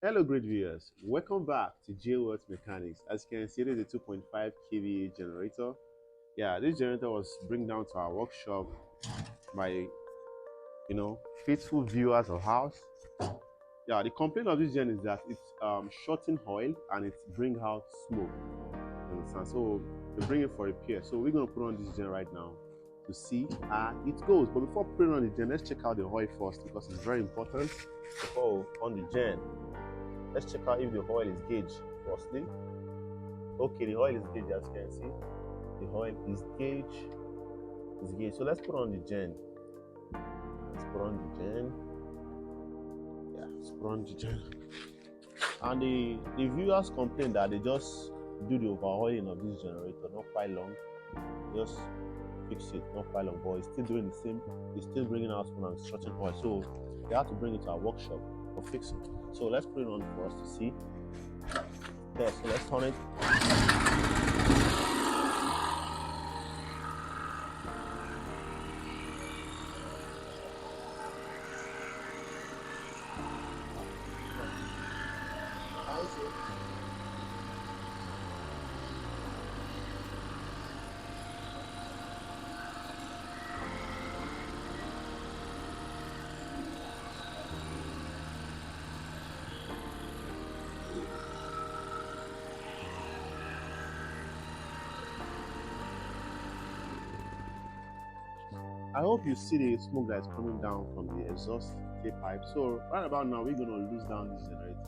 Hello, great viewers. Welcome back to J-Worth Mechanics. As you can see, it is a 2.5 kVA generator. Yeah, this generator was bring down to our workshop by, faithful viewers of house. Yeah, the complaint of this gen is that it's shorting oil and it bring out smoke. You understand? So we bring it for repair. So we're gonna put on this gen right now to see how it goes. But before putting on the gen, let's check out the oil first because it's very important. Before on the gen, let's check out if the oil is gauged firstly. Okay, the oil is gauged, as you can see. The oil is gauged. So let's put on the gen. Let's put on the gen. Yeah, let's put on the gen. And the viewers complain that they just do the overhauling of this generator, not quite long. Just fix it, not quite long, but it's still doing the same. It's still bringing out smoke and shorting oil. So they have to bring it to our workshop for fixing. So let's put it on for us to see. There, so let's turn it. I hope you see the smoke that's coming down from the exhaust tailpipe. So right about now, we're gonna lose down this generator.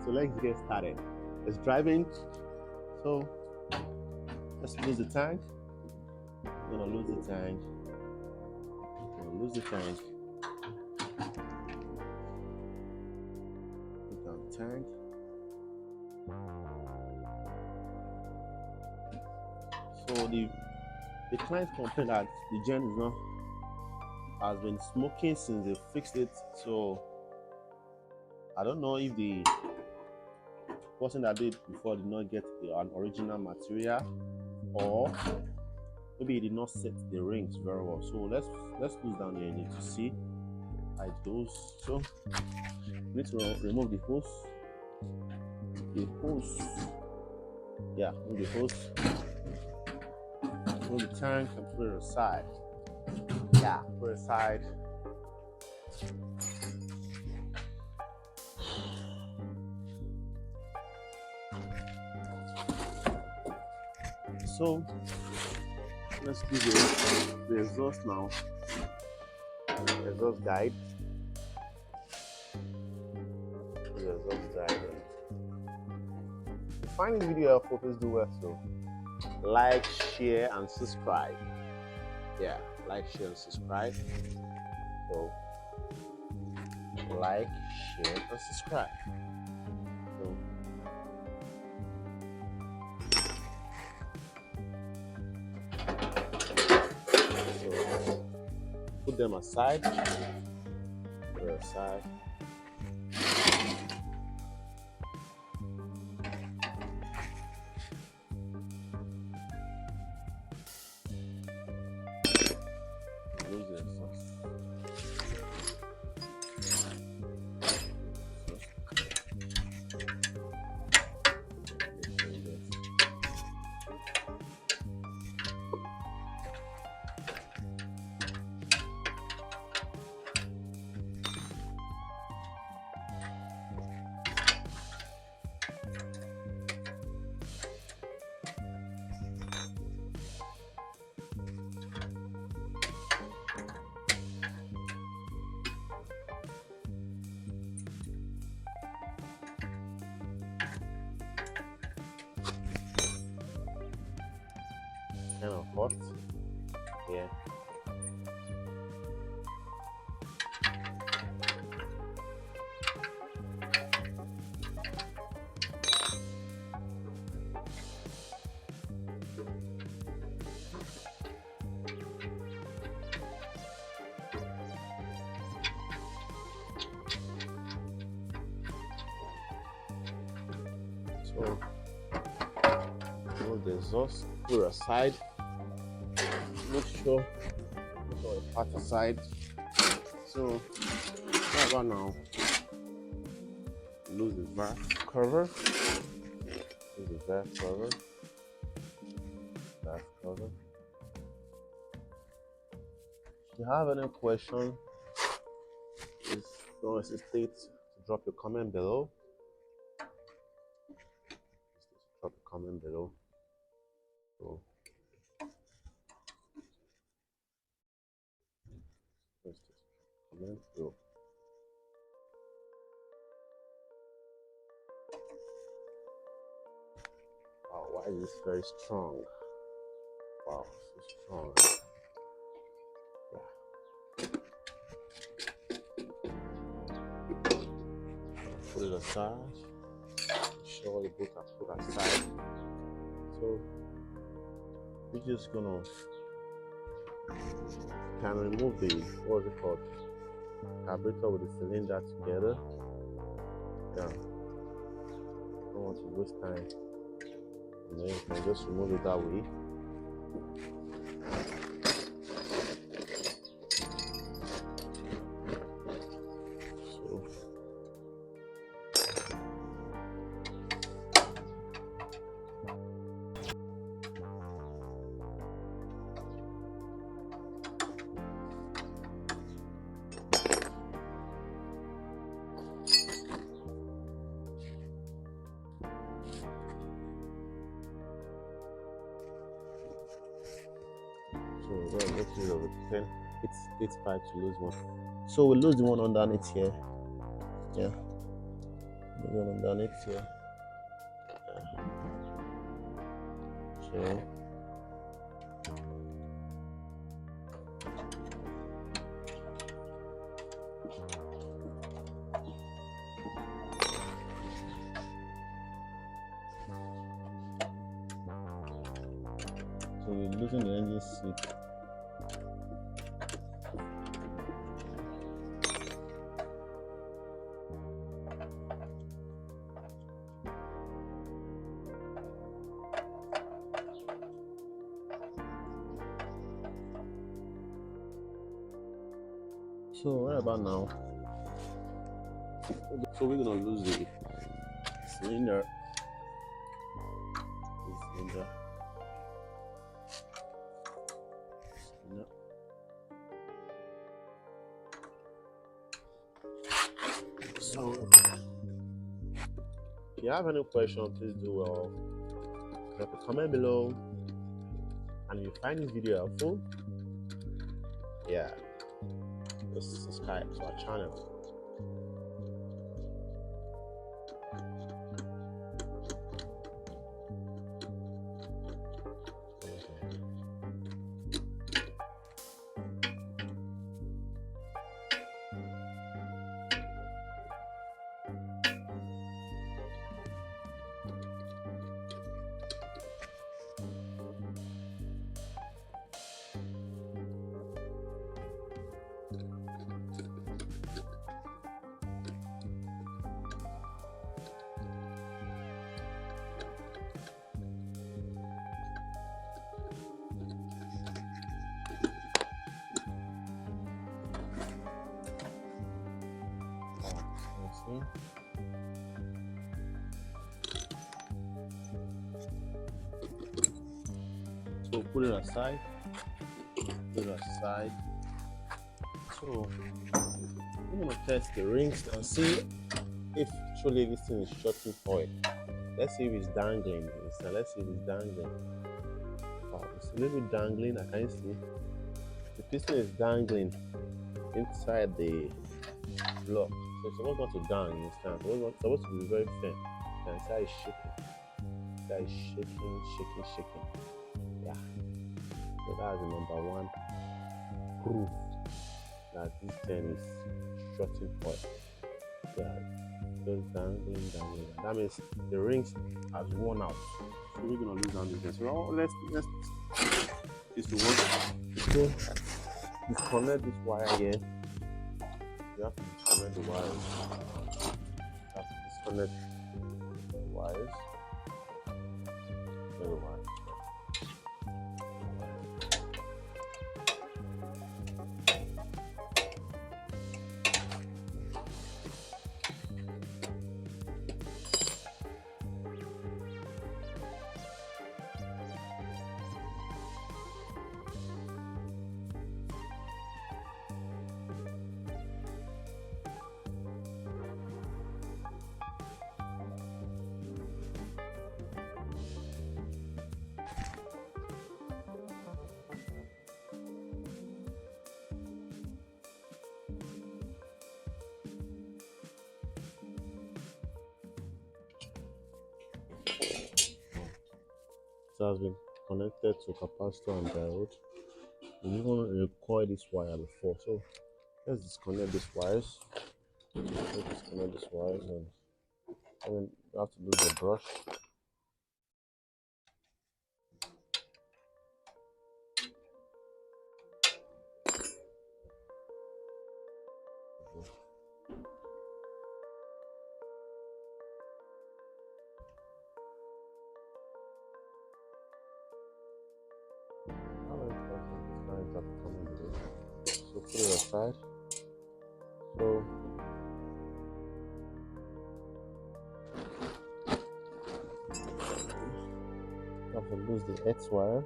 So let's get started. It's driving. So let's lose the tank. We're gonna lose the tank. We're gonna lose the tank. Put down the tank. So the client complained that the gen is has been smoking since they fixed it. So I don't know if the person that did before did not get an original material, or maybe he did not set the rings very well. So let's lose down the engine to see how it goes. So we need to remove the hose. Yeah, remove the hose. Remove the tank and put it aside. Yeah, put it aside. So let's do the exhaust now. Exhaust guide. The exhaust guide. If you find this video helpful, please do well. So like, share, and subscribe. Yeah, like, share, and subscribe. So like, share, and subscribe. So put them aside. Put it aside. Kind of hot. Yeah. So remove the exhaust, put it aside. Make sure the part aside. So right about now, lose the valve cover. Lose the valve cover. Valve cover. If you have any question, please don't hesitate to drop your comment below. Drop a comment below. So let's just comment below. Wow, why is this very strong? Wow, so strong. Yeah. Put it aside. Sure the book are put aside. So we're just gonna can remove the what's it called carburetor with the cylinder together. Yeah, don't want to waste time. And then you can just remove it that way. So we're going to get rid of it. Then it's pipe to lose one. So we lose the one underneath here. Yeah. The one underneath here. Yeah. So we're losing the engine seat. So what about now? So we're gonna lose the cylinder. So if you have any question, please do drop a comment below. And if you find this video helpful, yeah, just subscribe to our channel. So put it aside. Put it aside. So we're gonna test the rings and see if truly this thing is shorting oil. Let's see if it's dangling. So let's see if it's dangling. Oh, it's a little bit dangling. I can see the piston is dangling inside the block. So it's supposed not to dang in this time. It's supposed to be very firm. And it's how it's shaking. That is shaking. Yeah. So that's the number one proof that this thing is shorting oil. Yeah. Just dangling. That means the rings has worn out. So we're gonna lose on this. So let's is to work. So disconnect this wire here. You have to disconnect the wires. You have to disconnect the wires. The wires. has been connected to capacitor and diode. We're going to recoil this wire before, so let's disconnect these wires. Let's disconnect these wires, and then you have to use the brush. So put it aside. So you have to lose the X wire.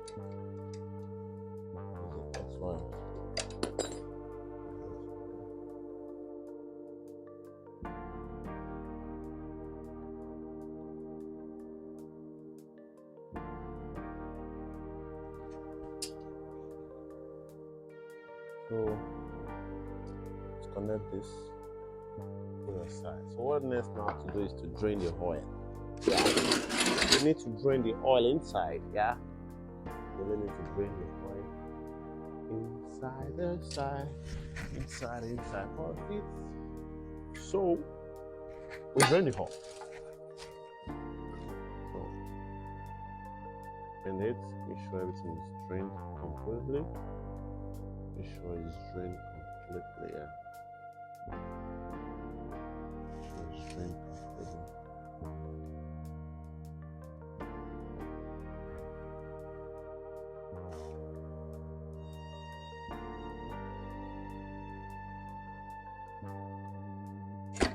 So disconnect this, put it aside. So what next now to do is to drain the oil. Yeah, you need to drain the oil inside. Yeah, you really need to drain the oil inside of it. So we drain the oil. So drain it. Make sure everything is drained completely. Make sure it's drained completely. Yeah. It's drained completely.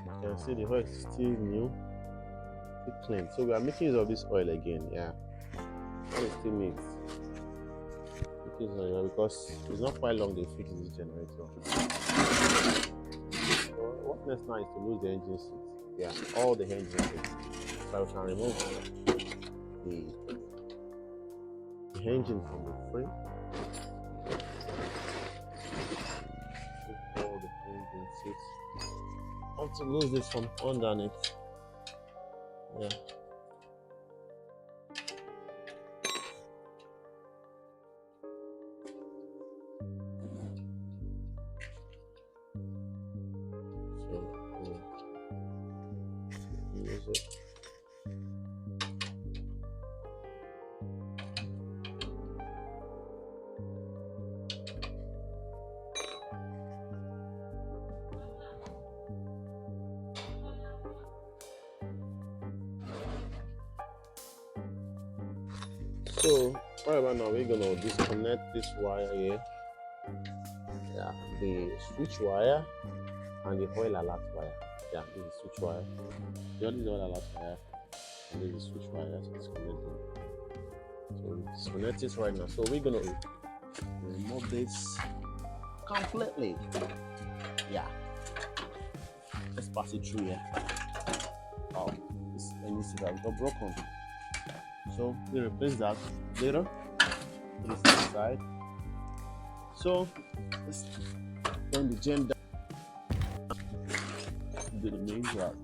You can see the oil is still new, still clean. So we are making use of this oil again. Yeah. Oil is still neat. Because it's not quite long they fix this generator. So what next now is to lose the engine seat. Yeah, all the engine seats. So we can remove the engine from the frame. All the engine seats. I have to lose this from underneath. Yeah. So right about now we're gonna disconnect this wire here. Yeah, the switch wire and the oil alert wire. Yeah, this is the switch wire. The other is the oil alert wire, and this is the switch wire. So disconnect them. So we disconnect it right now. So we're gonna remove this completely. Yeah. Let's pass it through here. Oh, this needs to have got broken. So we replace that later. Put this inside. So let's turn the gem down. Do the main job.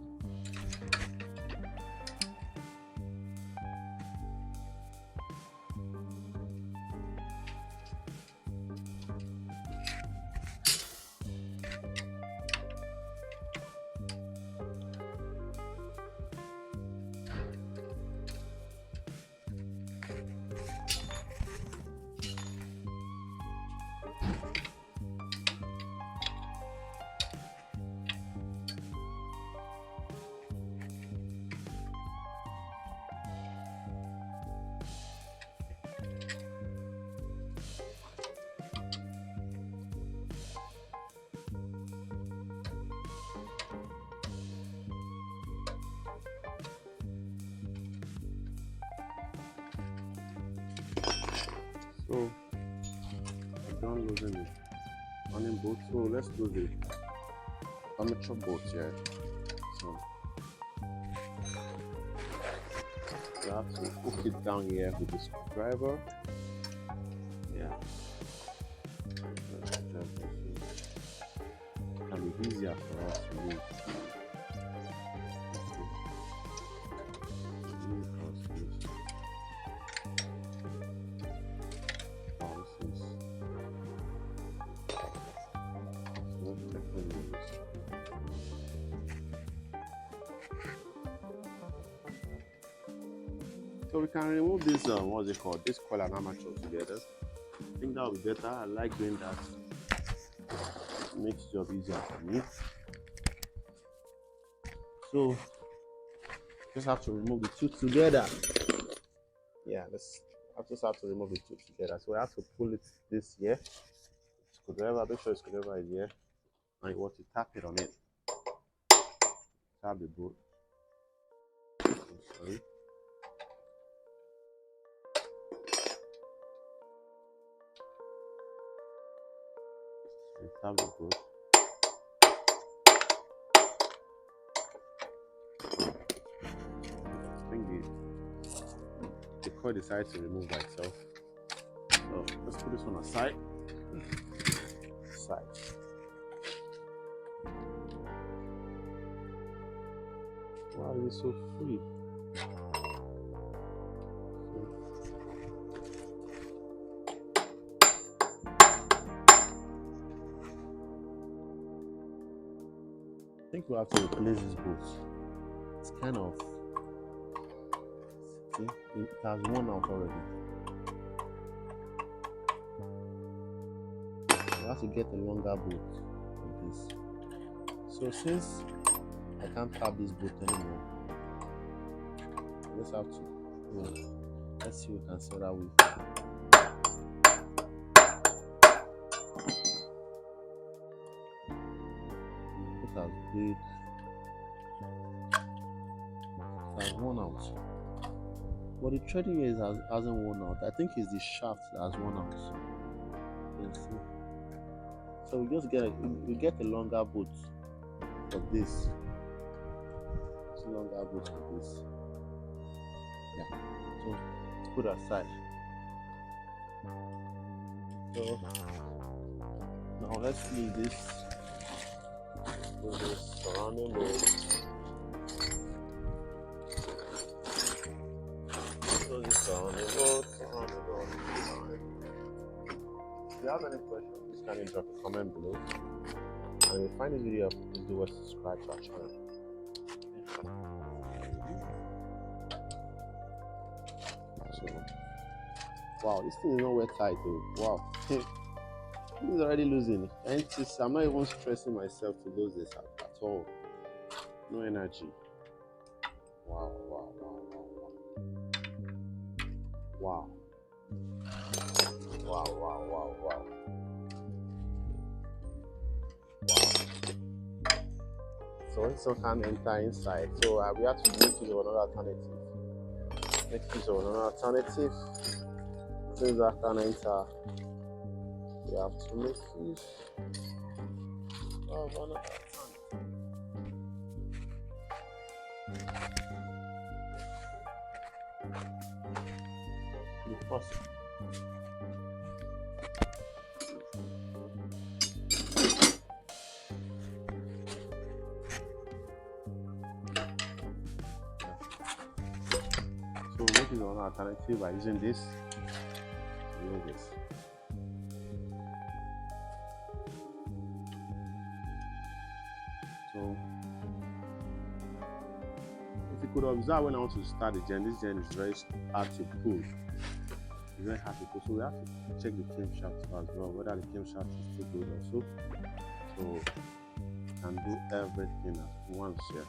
So I'm done losing the running bolt. So let's do the amateur bolt here. So you have to hook it down here with the screwdriver. Yeah. It can be easier for us to use. So we can remove this what's it called, this coil and armature together. I think that will be better. I like doing that. It makes the job easier for me. So just have to remove the two together. Yeah, I just have to remove the two together. So I have to pull it this here. Screwdriver, make sure the screwdriver is here, and you want to tap it on it. Tap the bolt. Sorry. And tap the bolt. I think the coil decides to remove by itself. So let's put this one aside. Why is it so free? I think we have to replace this bolt. It's kind of, see, it has worn out already. We have to get a longer bolt like this. So since I can't tap this bolt anymore, I just have to, let's see if we can sell that with. It has big, it has worn out. But the threading here hasn't worn out. I think it's the shaft that has worn out. You can see. So we get a longer bolt for this. It's a longer bolt for this. Yeah. So let's put it aside. So now let's see this with this surrounding bolt. So this surrounding bolt. If you have any questions, please kindly drop a comment below. And if you find this video, please do subscribe to our channel. So, wow, this thing is nowhere tight though. Wow. This is already losing. And I'm not even stressing myself to lose this at all. No energy. Wow. So when some can enter inside, so we have to make use of another alternative. Since that can enter, we have to make use of another alternative. The first. So make use of an alternative by using this. Remove this. So if you could observe when I want to start the gen, this gen is very hard to pull. It's very hard to pull. So we have to check the camshaft as well, whether the camshaft is still good also. So we can do everything at once here.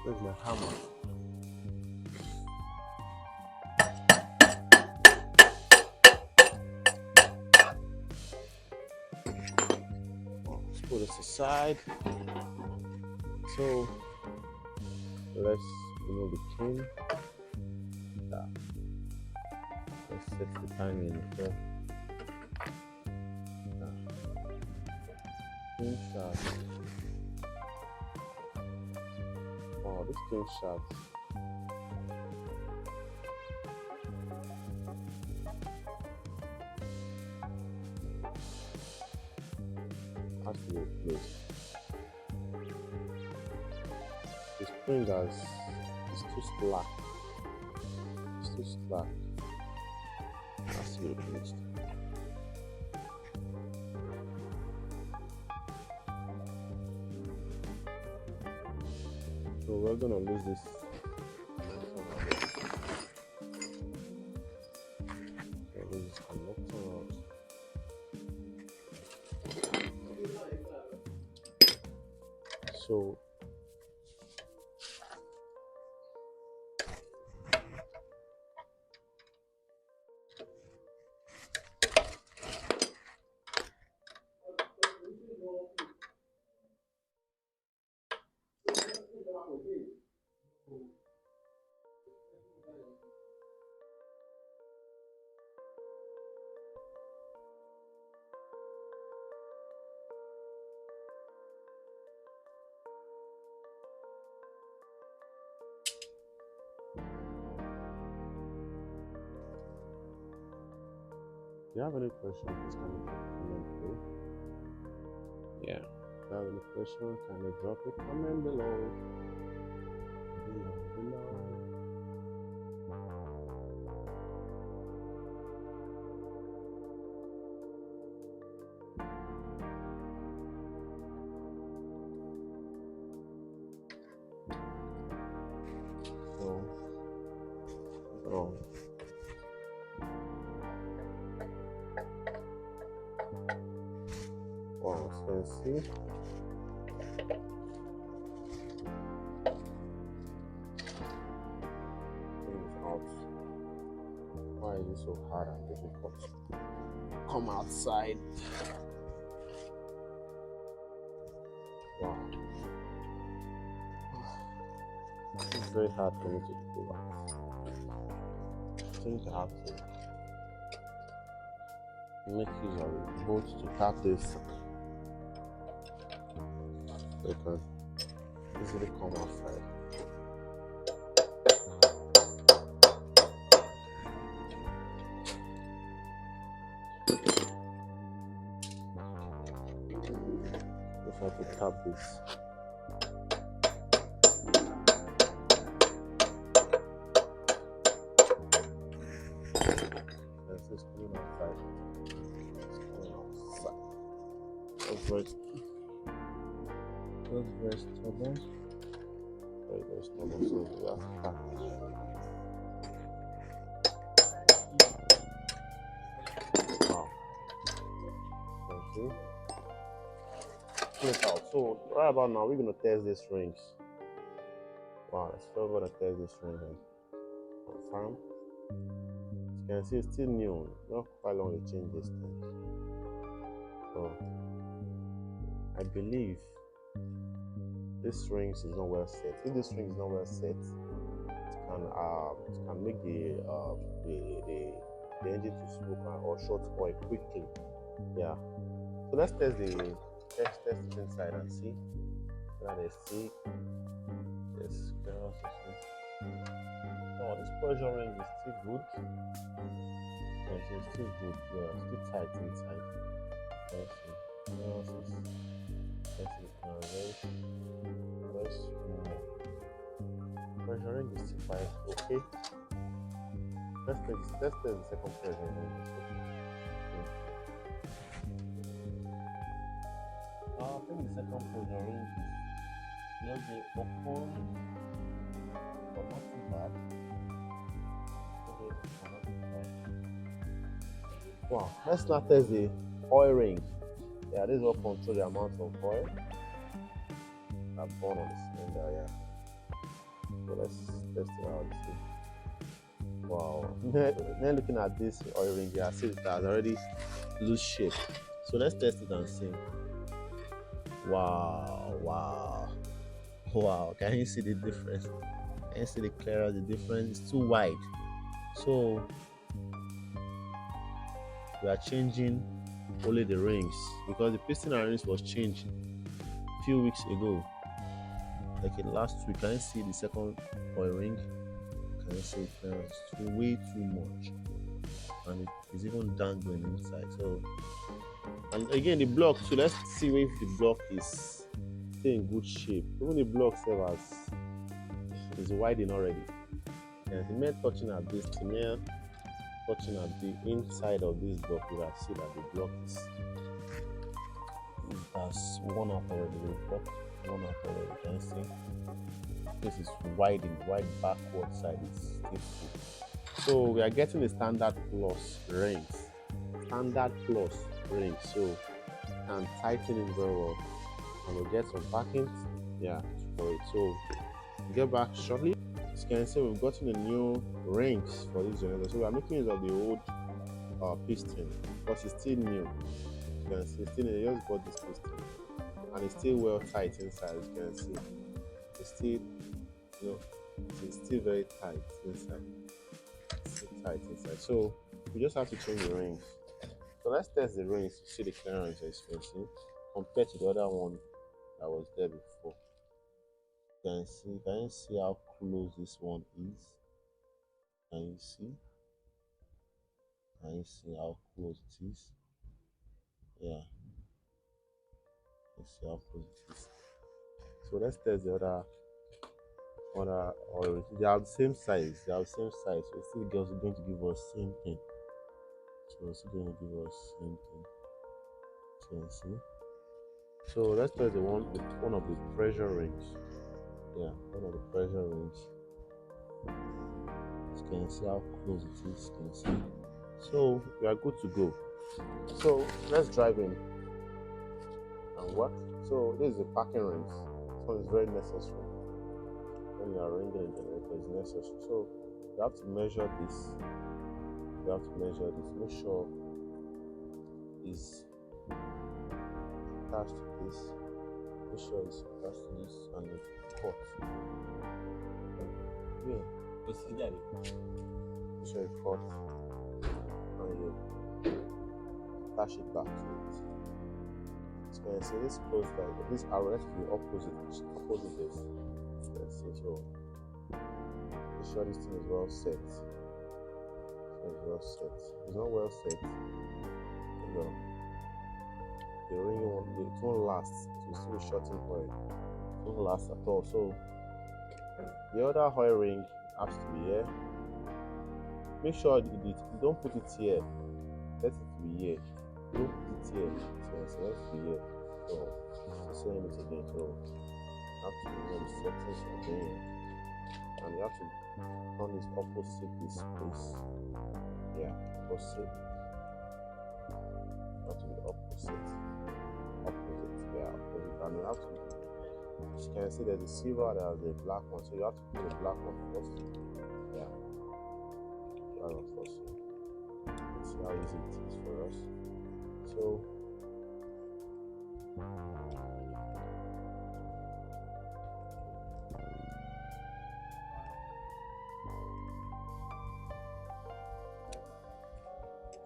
Where's my hammer? Let's put this aside. So let's remove the pin. Let's set the timing here. Pin shaft. Wow, this pin shaft. has to be replaced. The spring is too slack. It's too slack. It has to be replaced. So we're gonna lose this. Lose this connector out. So if you have any question, please comment below. Yeah. If you have any question, can you drop a comment below? So, wow, fancy. Things out. Why is it so hard and difficult to come outside? Wow. It's very hard for me to pull out. I think I have to make use of a bolt to tap this so it can easily come outside. Just have to tap this. It's coming outside. That's very stubborn. Very stubborn. So we have to tap it. Wow. Okay. Pull it out. So right about now we're gonna test these rings. Wow, let's go over to test this ring and confirm. As you can see, it's still new. Not quite long to change this thing. So I believe this ring is not well set. If this ring is not well set, it can make the engine to smoke or short oil quickly. Yeah. So let's test it inside and see whether they see this. Oh, this pressure ring is still good. Yes, it's still good. Yeah, still tight inside. Let's see. Let's see. Very small. Pressure ring is still quite okay. Let's test the second pressure ring. I think the second pressure ring is just the open, but not too bad. Wow, let's now test the oil ring. Yeah, this will control the amount of oil that burn on the cylinder. Yeah. So let's test it out and see. Wow. Then looking at this oil ring here, I see it has already loose shape. So let's test it and see. Wow. Can you see the difference? Can you see the clearer the difference? It's too wide. So we are changing only the rings because the piston and rings was changed a few weeks ago, like in last week. Can you see the second oil ring? Can you see it's way too much and it's even dangling inside. So And again, the block too. Let's see if the block is still in good shape. Even the block itself is widening already. And the nail touching at this, the nail touching at the inside of this block, you will see that the block is has worn out already. The block worn out already. Can you see? This is widening, wide backward side is still full. So we are getting a standard plus rings. Standard plus rings. So you can tighten it very well. And we'll get some packings, yeah, for it. So we'll get back shortly. As you can see, we've gotten a new rings for this generator. So we are making use of the old piston, because it's still new. You can see, it's still new. I just bought this piston, and it's still well tight inside. As you can see, it's still, it's still very tight inside. It's still tight inside. So we just have to change the rings. So let's test the rings to see the clearance, as you can see, compared to the other one that was there before. Can you see how close this one is? Can you see how close it is? Yeah, you see how close it is. So let's test the other oil. They have the same size. So it's still going to give us same thing. So it's still going to give us same thing. So you see. So let's test one of the pressure rings. Yeah, one of the pressure rings. You can see how close it is. You can see. So we are good to go. So let's drive in and work. So this is the parking rings. So it's very necessary when you are ringing a generator. It's necessary. So you have to measure this. Make sure it's attached to this. Make sure it's attached to this and the cut. Yeah, it's there. Make sure you cut and you attach it back to it. So you can see this goes like this arrow has to be opposite this. You can see, so make sure this thing is well set. It's not well set. The ring it won't last. It will still be short in oil. It won't last at all. So the other oil ring has to be here. Make sure don't put it here. Let it be here. Don't put it here. So let it be here. So it's saying it again. So you have to know the settings are doing, and you have to turn this opposite this place. Yeah, opposite. Not to be opposite. Yeah, opposite. And you have to, as you can see, there's a silver, there's a black one. So you have to put the black one first. Yeah, black one first. Let's see how easy it is for us.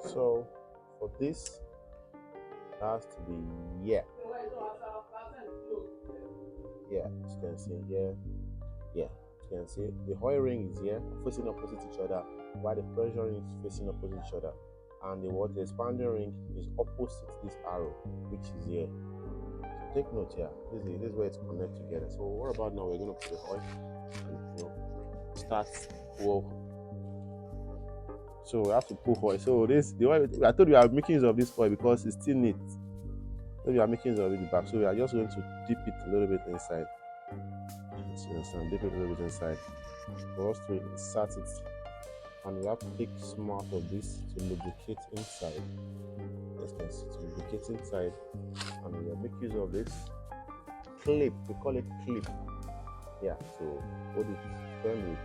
So for this, it has to be here. Yeah, as you can see here. Yeah, as you can see, the oil ring is here, facing opposite each other, while the pressure ring is facing opposite each other, and the expanding ring is opposite this arrow, which is here. So take note here. This is where it's connected together. So what about now? We're going to put the oil and start work. So we have to put oil. So the oil, I told you we are making use of this oil because it's still neat. So we are making use of it back. So we are just going to dip it a little bit inside. Dip it a little bit inside for us to insert it. And we have to take some out of this to lubricate inside. Yes, to lubricate inside. And we will make use of this clip. We call it clip. Yeah, so hold it firmly.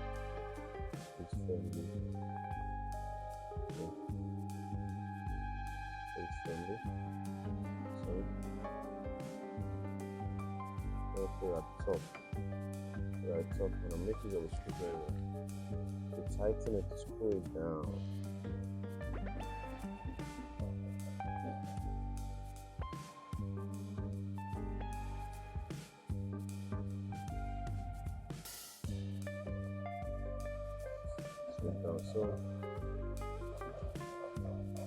It's firmly. It's firmly. Okay, at the top. Right at the top. And I'm making use of the screwdriver. To tighten it, to screw it down. So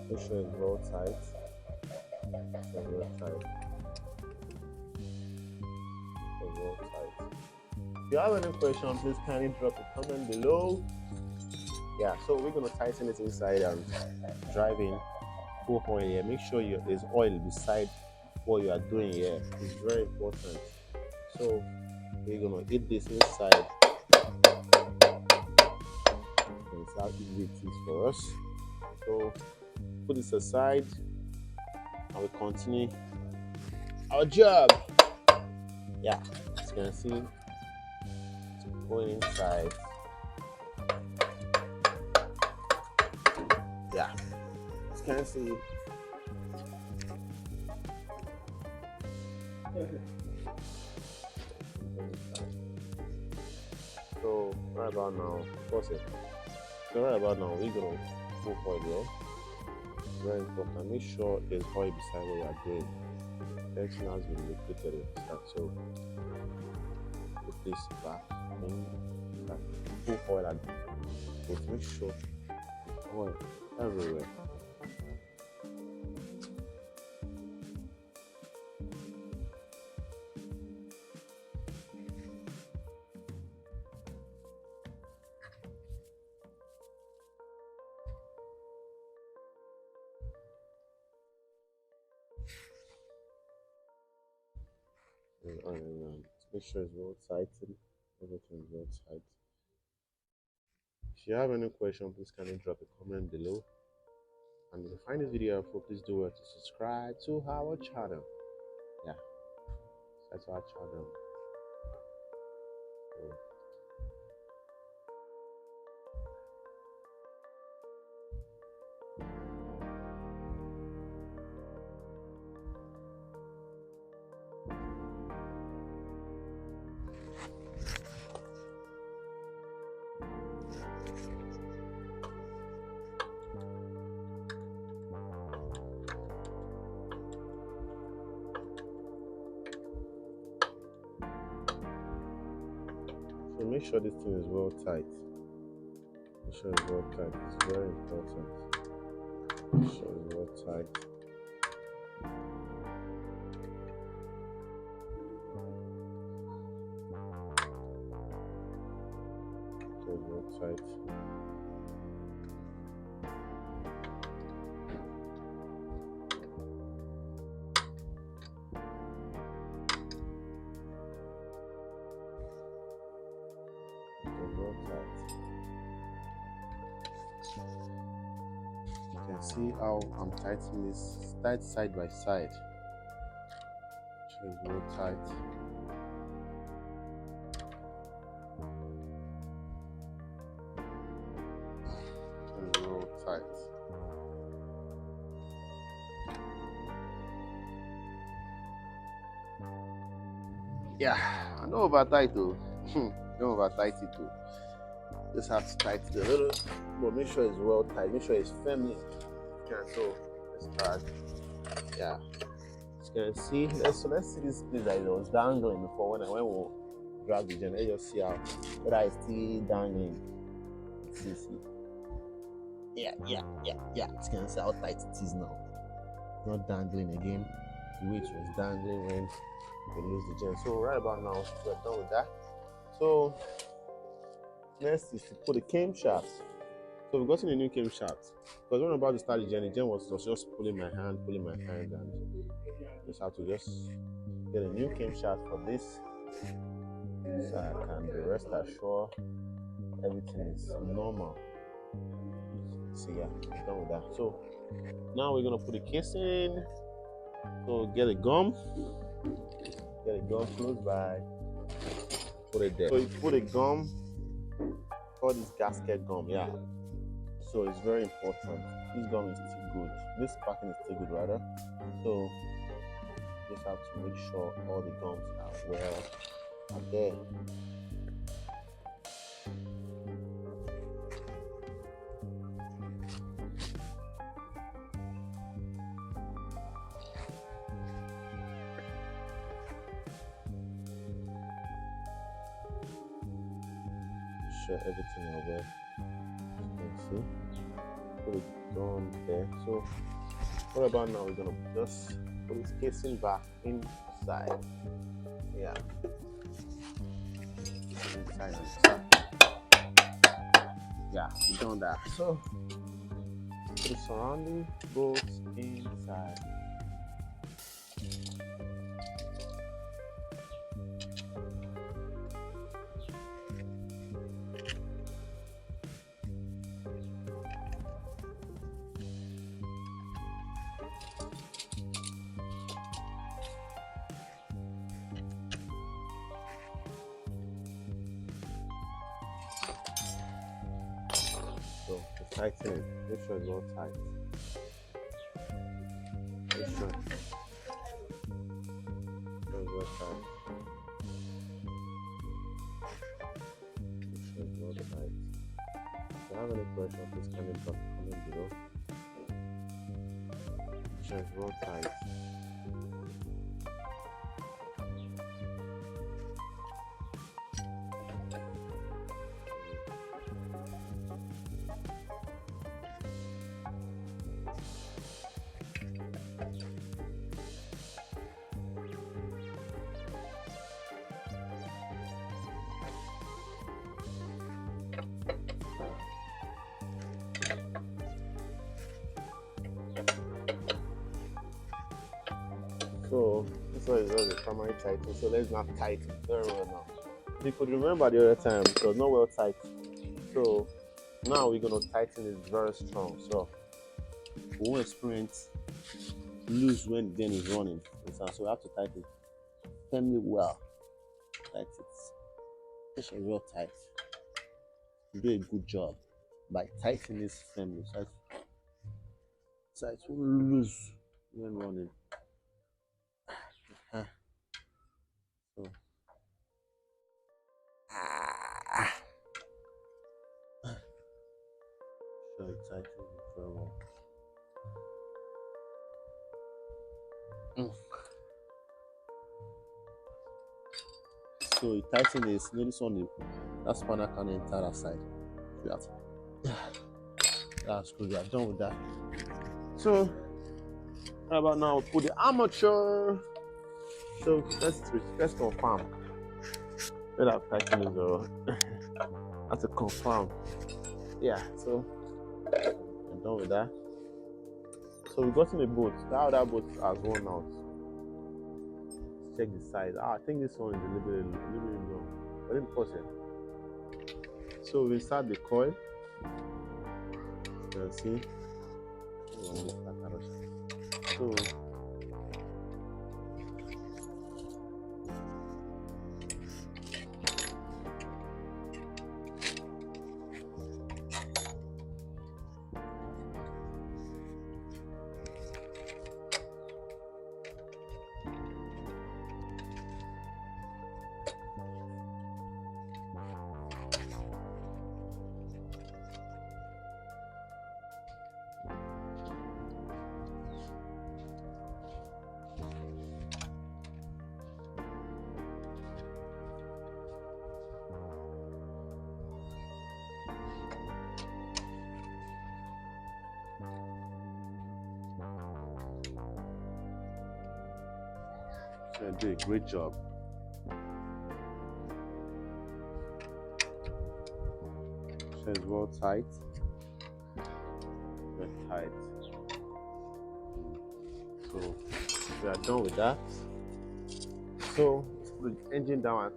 make sure it's well tight. So real tight. So real tight. If you have any question, please kindly drop a comment below. Yeah, so we're gonna tighten it inside and drive in full oil here. Make sure there's oil beside what you are doing here. It's very important. So we're gonna hit this inside. That's how easy it is for us. So put this aside and we continue our job. Yeah, as you can see, it's going inside. Yeah, as you can see. So right about now, pause it. So right about now, we're gonna move oil here. Very important. Make sure there's oil beside what you are doing. Everything has been located in the start. So put this back in, full oil and make sure there's oil everywhere. And make sure it's well tightened. Everything is well tight. If you have any question, please kindly drop a comment below. And if you find this video helpful, please do well to subscribe to our channel. Yeah, that's our channel. So make sure this thing is well tight. Make sure it's well tight. It's very important. Make sure it's well tight. Okay, well tight. You can see how I'm tightening this tight side by side. So it's real tight. It's real tight. Yeah, I know about tight though. Don't over tight it too. Just have to tighten it a little, but make sure it's well tight. Make sure it's firmly. So let's start. Yeah, as you can see. Let's see this place that it was dangling before when we drag the gen. Let's just see how whether it's still dangling. See. Yeah. As you can see how tight it is now. It's not dangling again. The way it was dangling when we lose the gen. So right about now, we're done with that. So next is to put the camshaft. So we've gotten a new camshaft. Because when I'm about to start the gen was just pulling my hand, and just have to just get a new camshaft for this. So I can be rest assured everything is normal. So yeah, we're done with that. So now we're gonna put the casing. So get a gum close by. Put it there. So you put a gum, call this gasket gum, yeah. So it's very important. This gum is still good. This packing is still good rather. So just have to make sure all the gums are well there. Everything are well. You can see, put it down there. So What about now? We're gonna just put this casing back inside. Yeah. Inside. Yeah, we've done that. So put the surrounding bolts inside. So to tighten it, make sure it's all tight. Make sure it's all tight. Make sure it's all tight. If you have any questions, please kindly drop a comment below. Make sure it's all tight. So this one is the primary tighten. So let's not tighten very well now. If you could remember the other time, it was not well tight. So now we're gonna tighten it very strong. So we won't experience loose when the den is running. So we have to tighten it firmly well. Tight it. Make sure it's real tight. You do a good job by tightening this firmly. So it won't lose when running. So so it tightens it very well. So it tightens this. Notice on that spanner can enter that side. That's good. We are done with that. So how about now we put the armature. So let's confirm that our tighten is all. That's a confirm. Yeah, so I'm done with that. So we got in a boat. That other boat has one out. Let's check the size. I think this one is a little bit long. But let me pause it. So we insert the coil. You can see. So I do a great job. So it's well tight. Very tight. So we are done with that. So let's put the engine down and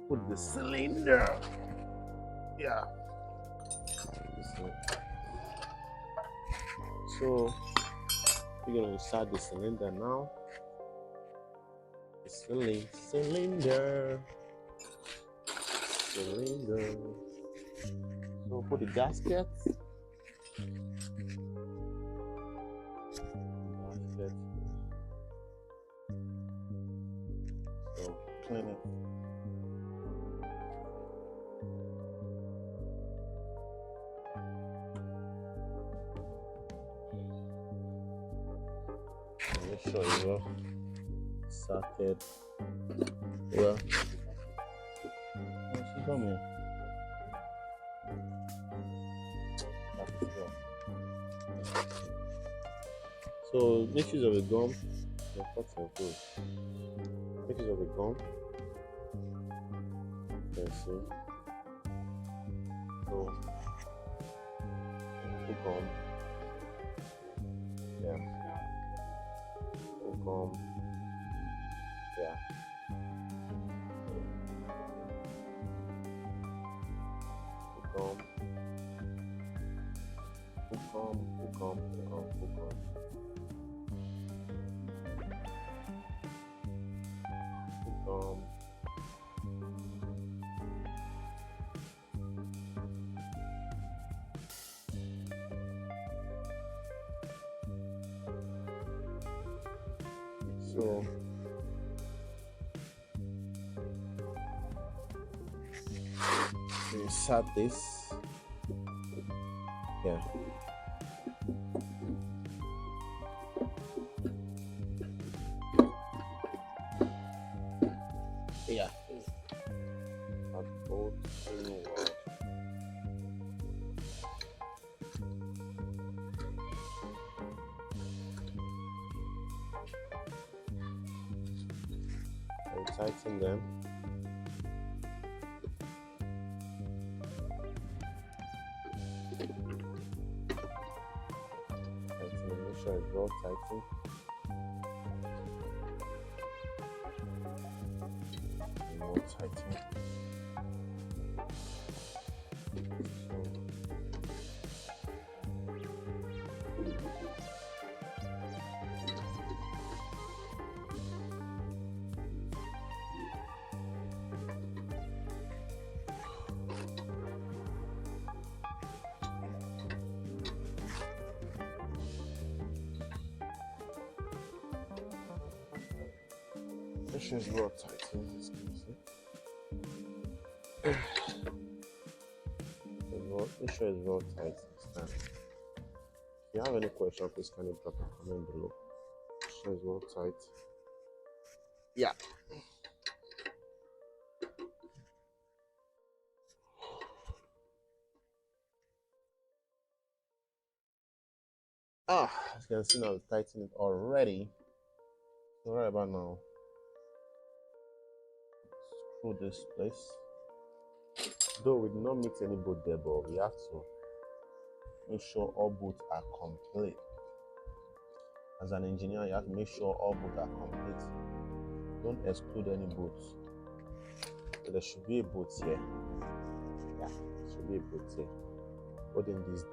put the cylinder. Yeah. So we're gonna insert the cylinder now. Cylinder. So put the gasket. So clean it. Make sure you are started well. She's on here. So make use of a gum. Yeah, cut and fold. Make use of a gum. You can see. So put gum. Yeah. Put gum. Yeah. Put gum. Put gum. Put gum. Put gum. Put gum. Put gum. So insert this. Yeah. Yeah. Add both in one. And tighten them. Make sure it's well tightened. And more tightened. Make sure it's well tightened. Make sure it's well tight this time. If you have any question, please kindly drop a comment below. Make sure it's well tight. Yeah. As you can see now, it's tightened it already. So right about now, screw this place. Though we did not mix any bolt there, but we have to make sure all bolts are complete. As an engineer, you have to make sure all bolts are complete. Don't exclude any bolts. So there should be a bolt here. Yeah, there should be a bolt here. Holding this,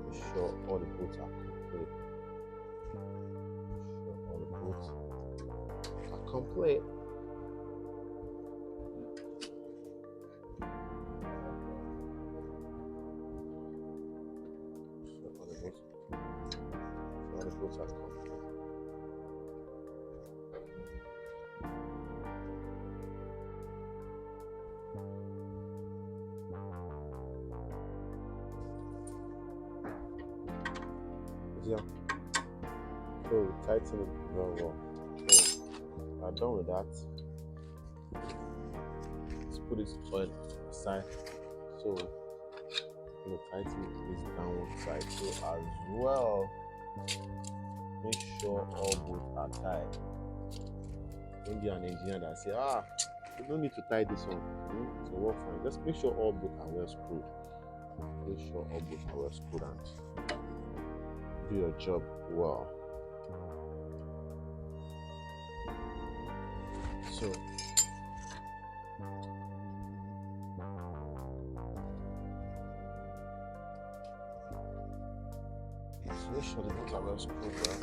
make sure all the bolts are complete. Make sure all the bolts are complete. Yeah. So we tighten it very well. So we are done with that. Let's put this oil aside. So we're going to tighten this downward side. So as well, make sure all bolts are tight. Don't be an engineer that say, you don't need to tie this on. So work fine. Just make sure all bolts are well screwed. Make sure all bolts are well screwed and do your job well. So make sure the bolts are well screwed well.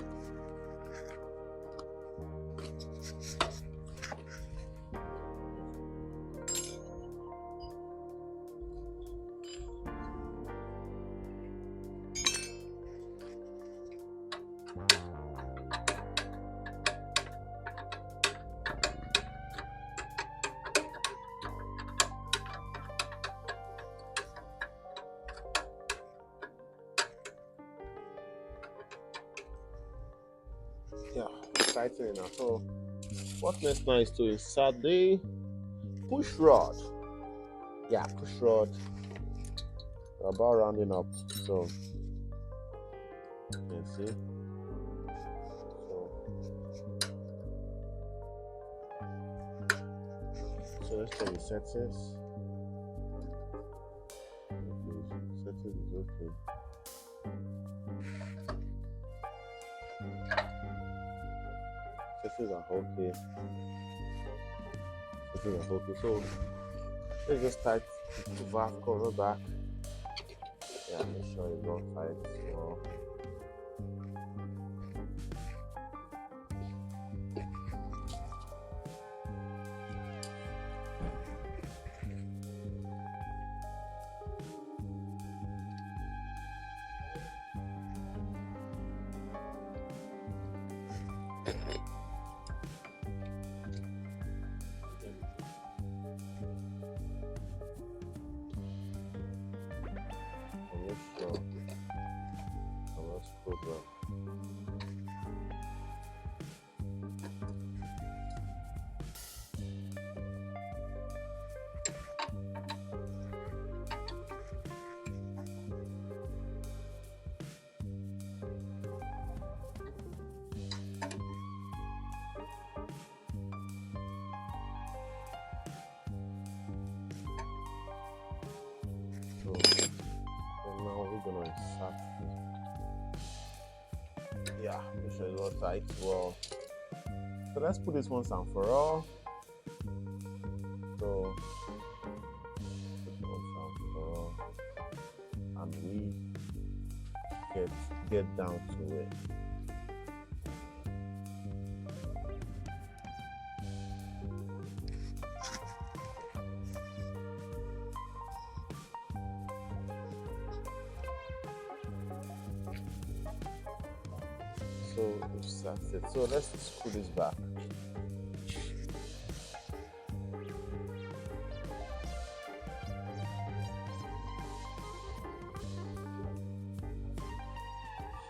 Yeah, tightening now. So what next now is to insert the push rod. Yeah, push rod. We're about rounding up. So can see. So let's check the settings. Settings is okay. Settings are okay. Settings are okay. So let's just type the valve cover back. Yeah, make sure it's all tight as well. Make sure I'm not screwed well. So now we're gonna insert it. Yeah, make sure it's all tight. Well, so let's put this once and for all. So this once and for all, and we get down to it. So that's it. So let's screw this back.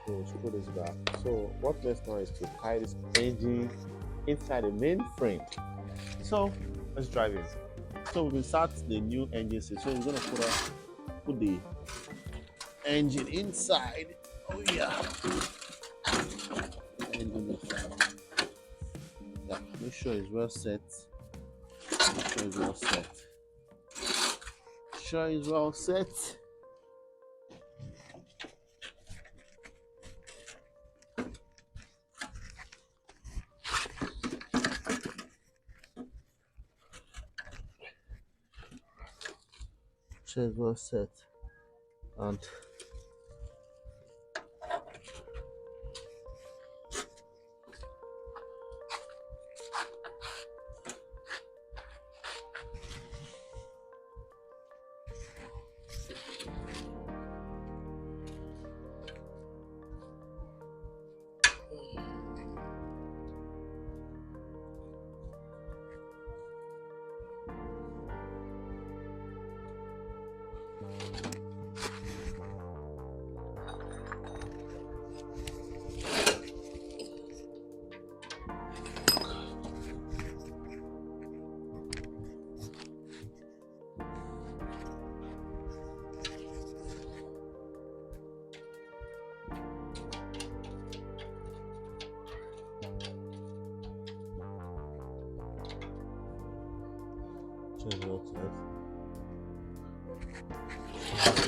So screw this back. So what next now is to tie this engine inside the main frame. So let's drive in. So we've inserted the new engine system. So we're gonna put the engine inside. Oh yeah. Yeah, make sure it's well set. Make sure it's well set. Sure it's well set. Sure it's well set. And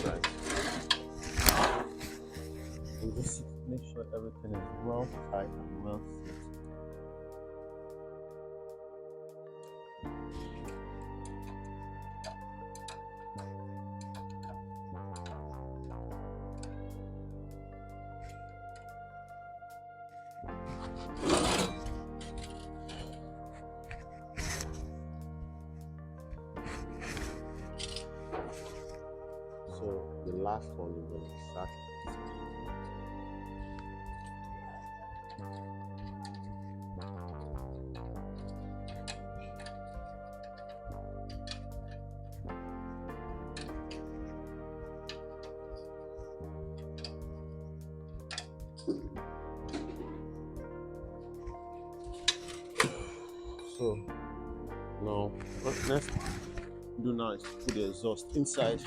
right. And just make sure everything is well tight and well set. So the last one is going to start. So now what next do now is put the exhaust inside.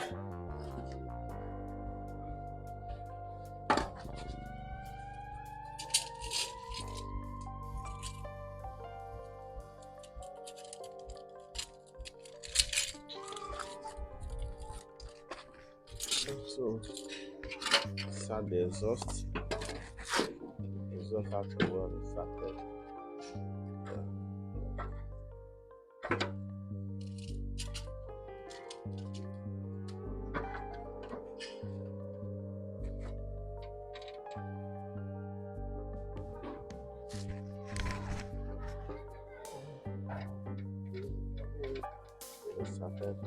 start the exhaust. Exhaust has to run started. Started.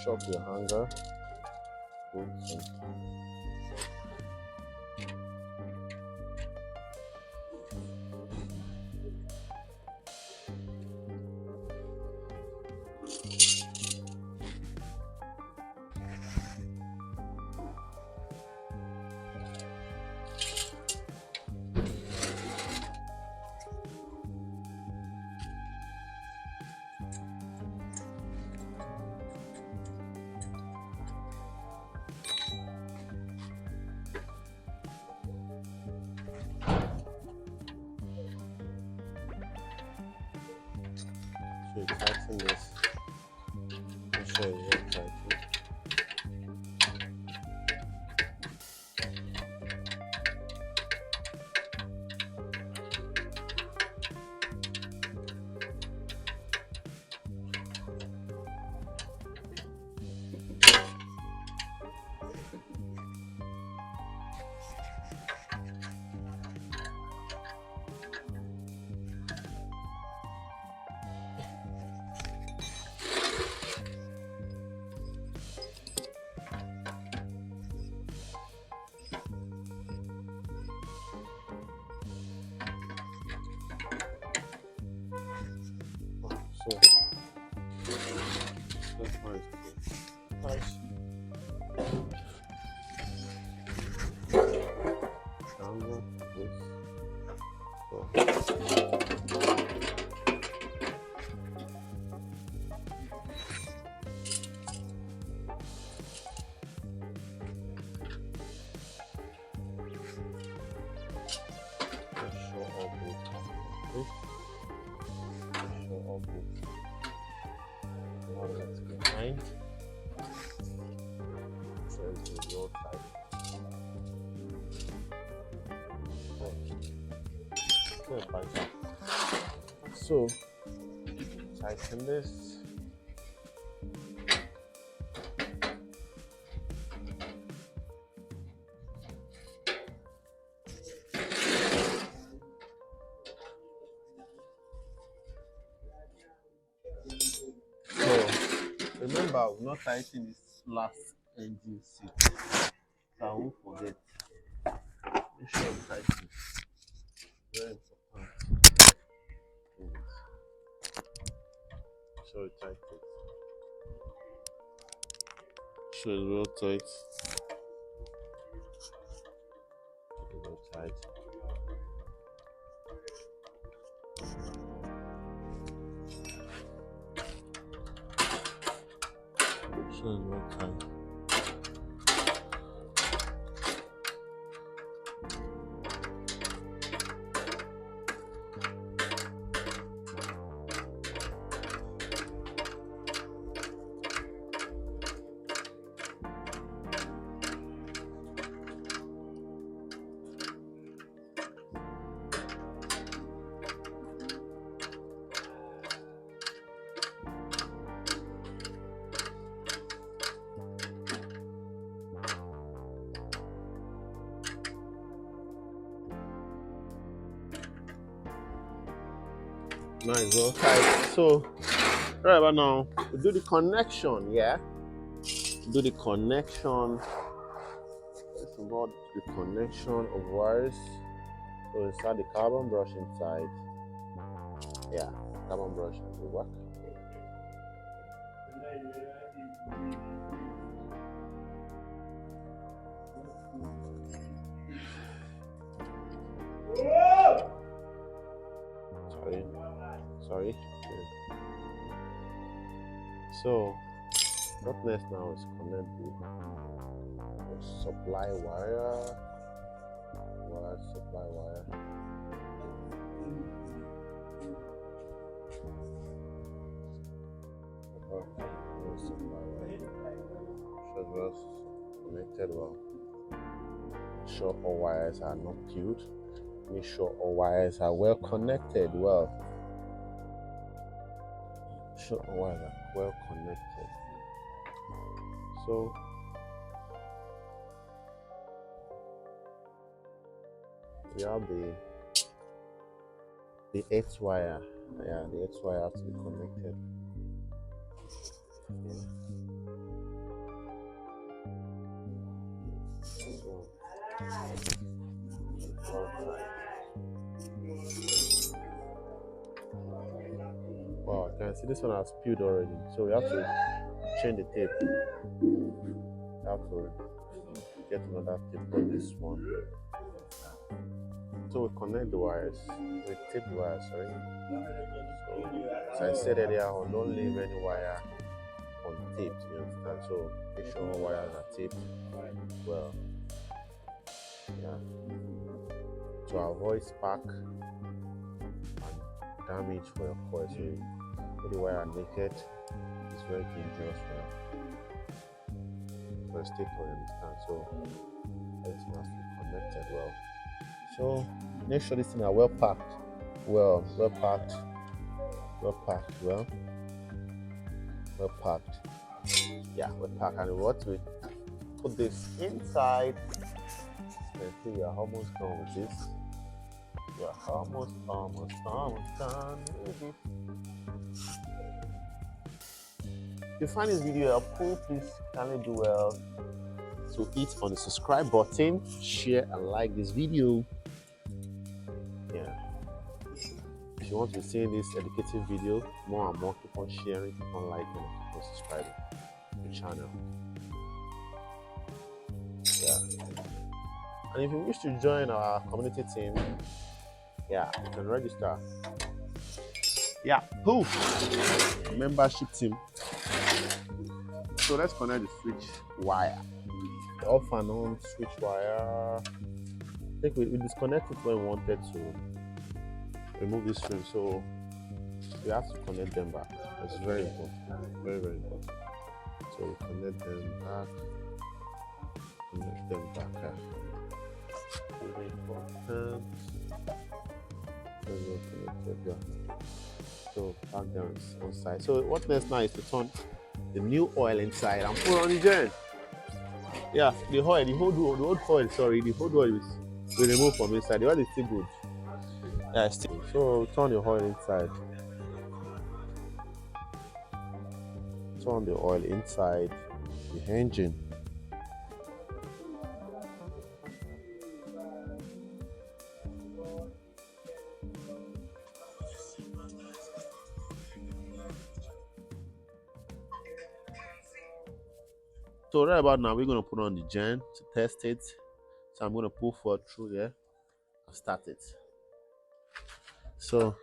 Shock your hanger. So you tighten this. Make sure it's well tightened. So that's nice. Nice. Downward this. So show all both. Show all both. Now let's behind. So it's your side. So tighten this. So remember, we've not tightened this last engine seat, so I won't forget. Make sure you tighten. Very important. So tight it. So it's real tight. Real tight. So it's real tight. Nice, well tight. So right about now, we do the connection, yeah? Do the connection. It's about the connection of wires. So inside the carbon brush inside. Yeah, carbon brush will work. Sorry. So what next now is connect the supply wire. Supply wire. Supply wire. connected well. Make sure all wires are not peeled. Make sure all wires are well connected well. Make sure all wires are well connected. So we have the X wire. Yeah, the X wire has to be connected. Yeah. Wow, you can see this one has peeled already. So we have to change the tape. We have to get another tape for this one. So we connect the wires. We tape the wires, sorry. So as I said earlier on, don't leave any wire untaped, you understand? So make sure all wires are taped well. Yeah. To avoid spark and damage for your coil. So if the wire are naked, it's very dangerous for a stator, you understand? So everything has to be connected well. So make sure this thing are well packed. Well packed. Yeah, well packed. And what we put this inside. I think we are almost done with this. We are almost done with it. If you find this video helpful, please kindly do well to hit on the subscribe button, share and like this video. Yeah. If you want to see this educative video more and more, keep on sharing, keep on liking, keep on subscribing to the channel. Yeah. And if you wish to join our community team, yeah, you can register. Yeah, poof, membership team. So let's connect the switch wire. The off and on switch wire. I think we disconnected when we wanted to remove this string, so we have to connect them back. It's very important, very important. So we connect them back. Connect them back. Very important. So back down one side. So what next now is to turn the new oil inside and put on the gen. Yeah, the old oil, sorry, the old oil we remove from inside. The oil is still good. Yeah, it's still good. So turn the oil inside. Turn the oil inside the engine. So right about now, we're going to put on the gen to test it. So I'm going to pull forward through here and start it. So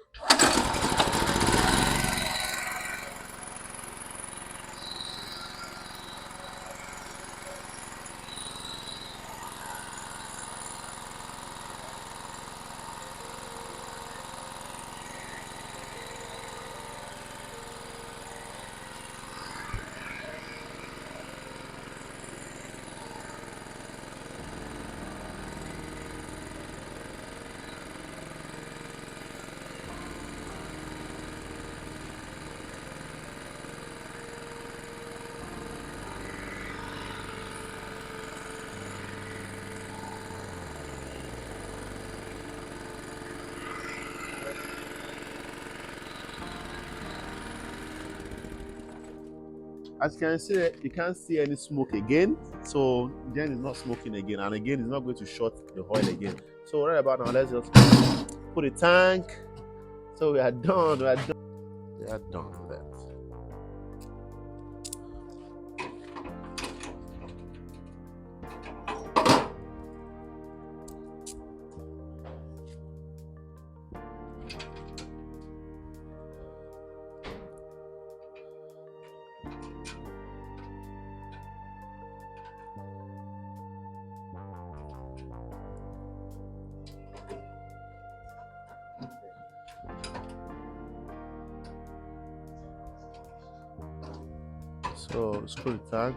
as you can see, you can't see any smoke again. So gen is not smoking again, and again it's not going to short the oil again. So right about now, let's just put a tank. So we are done. We are done with that. So screw the tag.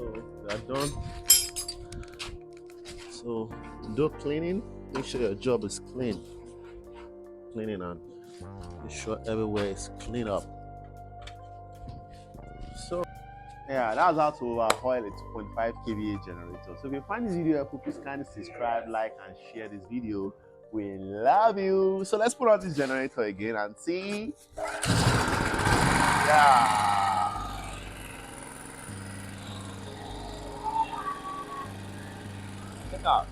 So we are done. So do cleaning. Make sure your job is clean. Cleaning and make sure everywhere is clean up. So yeah, that's how to overhaul a 2.5 kVA generator. So if you find this video helpful, please kindly subscribe, like, and share this video. We love you. So let's put on this generator again and see. Yeah. Check out.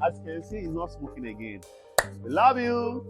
As you can see, it's not smoking again. We love you.